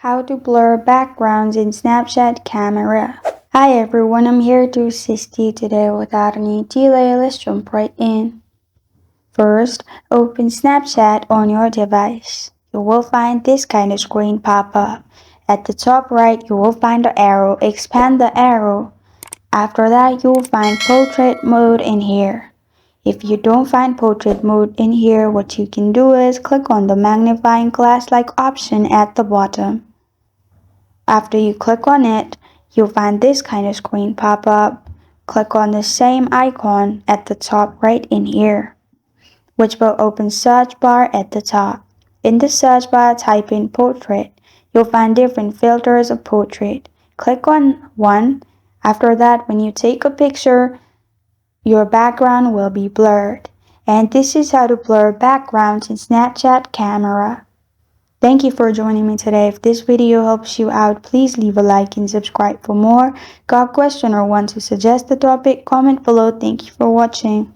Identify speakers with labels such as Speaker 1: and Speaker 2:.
Speaker 1: How to blur backgrounds in Snapchat camera. Hi everyone, I'm here to assist you today. Without any delay, let's jump right in. First, open Snapchat on your device. You will find this kind of screen pop up. At the top right, you will find the arrow. Expand the arrow. After that, you will find portrait mode in here. If you don't find portrait mode in here, what you can do is click on the magnifying glass-like option at the bottom. After you click on it, you'll find this kind of screen pop up. Click on the same icon at the top right in here, which will open search bar at the top. In the search bar, type in portrait. You'll find different filters of portrait. Click on one. After that, when you take a picture, your background will be blurred. And this is how to blur backgrounds in Snapchat camera. Thank you for joining me today. If this video helps you out, please leave a like and subscribe for more. Got a question or want to suggest a topic? Comment below. Thank you for watching.